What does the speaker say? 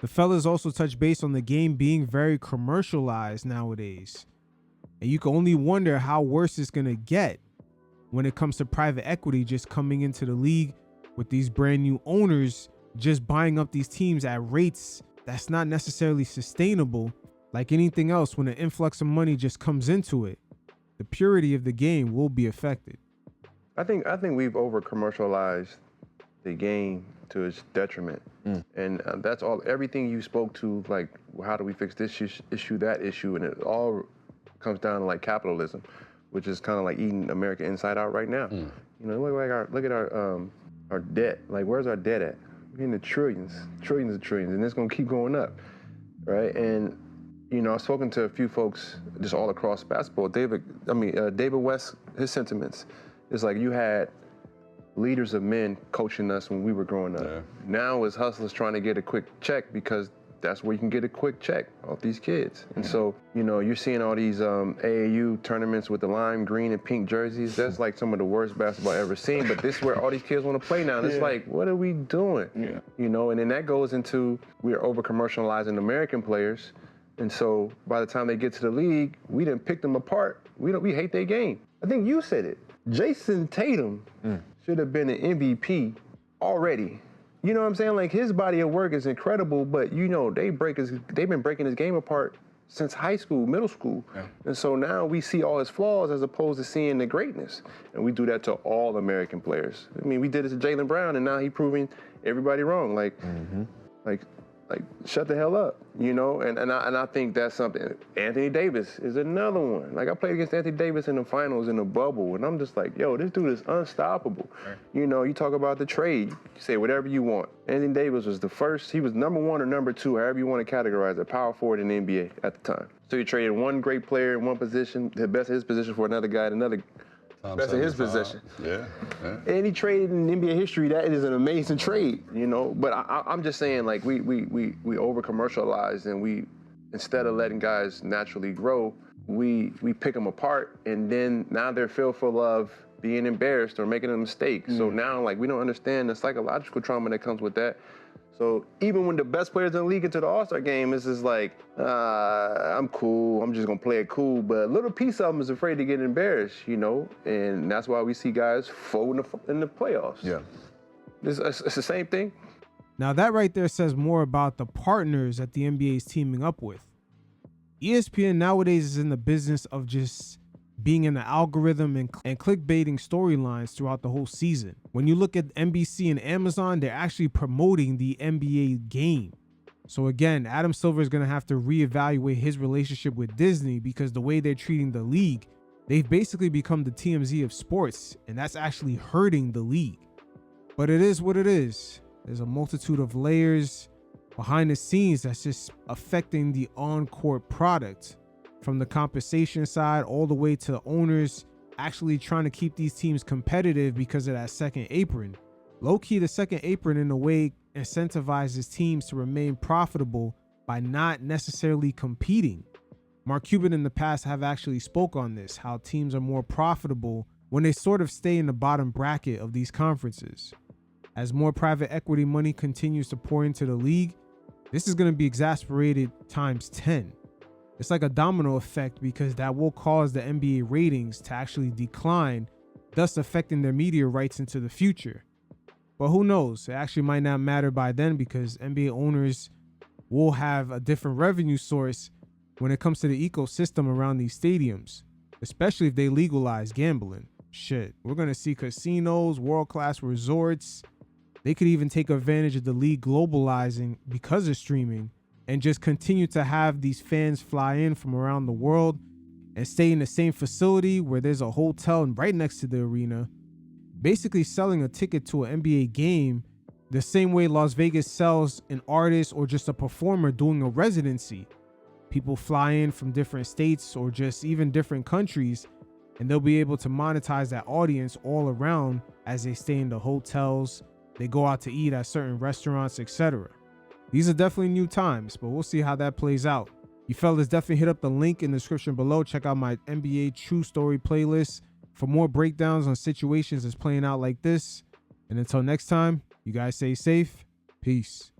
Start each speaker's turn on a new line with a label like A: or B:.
A: The fellas also touch base on the game being very commercialized nowadays. And you can only wonder how worse it's going to get when it comes to private equity just coming into the league with these brand new owners just buying up these teams at rates that's not necessarily sustainable. Like anything else, when an influx of money just comes into it, the purity of the game will be affected.
B: I think we've over commercialized the game to its detriment, and that's all. Everything you spoke to, like how do we fix this issue, that issue, and it all comes down to like capitalism, which is kind of like eating America inside out right now. You know, look at our debt. Like, where's our debt at? We're in the trillions, and it's gonna keep going up, right? And you know, I've spoken to a few folks just all across basketball. David West, his sentiments is like you had leaders of men coaching us when we were growing up. Yeah. Now it's hustlers trying to get a quick check because that's where you can get a quick check off these kids. And so, you know, you're seeing all these AAU tournaments with the lime green and pink jerseys. That's like some of the worst basketball I've ever seen, but this is where all these kids want to play now. And it's like, what are we doing? Yeah. You know, and then that goes into, we're over commercializing American players. And so by the time they get to the league, we didn't pick them apart. We hate their game. I think you said it. Jason Tatum should have been an MVP already. You know what I'm saying? Like, his body of work is incredible, but you know, they've been breaking his game apart since high school, middle school. Yeah. And so now we see all his flaws as opposed to seeing the greatness. And we do that to all American players. I mean, we did it to Jaylen Brown, and now he's proving everybody wrong. Like, like, shut the hell up, you know? And I think that's something. Anthony Davis is another one. Like, I played against Anthony Davis in the finals in the bubble, and I'm just like, yo, this dude is unstoppable. Right. You know, you talk about the trade, you say whatever you want. Anthony Davis was the first, he was number one or number two, however you want to categorize it, power forward in the NBA at the time. So you traded one great player in one position, the best of his position for another guy in another best in his possession. Yeah. Any trade in NBA history, that is an amazing trade, you know. But I'm just saying, like, we over commercialize, and we, instead of letting guys naturally grow, we pick them apart, and then now they're fearful of being embarrassed or making a mistake. So now, like, we don't understand the psychological trauma that comes with that. So even when the best players in the league get to the All-Star game, it's just like, I'm cool, I'm just gonna play it cool. But a little piece of them is afraid to get embarrassed, you know? And that's why we see guys fold in the playoffs. Yeah. It's the same thing.
A: Now that right there says more about the partners that the NBA is teaming up with. ESPN nowadays is in the business of just being in the algorithm and clickbaiting storylines throughout the whole season. When you look at NBC and Amazon, they're actually promoting the NBA game. So again, Adam Silver is going to have to reevaluate his relationship with Disney, because the way they're treating the league, they've basically become the TMZ of sports, and that's actually hurting the league. But it is what it is. There's a multitude of layers behind the scenes that's just affecting the on-court product, from the compensation side all the way to the owners actually trying to keep these teams competitive because of that second apron. Low-key, the second apron in a way incentivizes teams to remain profitable by not necessarily competing. Mark Cuban in the past have actually spoke on this, how teams are more profitable when they sort of stay in the bottom bracket of these conferences. As more private equity money continues to pour into the league, this is going to be exasperated times 10. It's like a domino effect, because that will cause the NBA ratings to actually decline, thus affecting their media rights into the future. But who knows? It actually might not matter by then, because NBA owners will have a different revenue source when it comes to the ecosystem around these stadiums, especially if they legalize gambling. Shit, we're going to see casinos, world-class resorts. They could even take advantage of the league globalizing because of streaming, and just continue to have these fans fly in from around the world and stay in the same facility where there's a hotel right next to the arena, basically selling a ticket to an NBA game the same way Las Vegas sells an artist or just a performer doing a residency. People fly in from different states or just even different countries, and they'll be able to monetize that audience all around as they stay in the hotels, they go out to eat at certain restaurants, etc. These are definitely new times, but we'll see how that plays out. You fellas definitely hit up the link in the description below. Check out my NBA True Story playlist for more breakdowns on situations that's playing out like this. And until next time, you guys stay safe. Peace.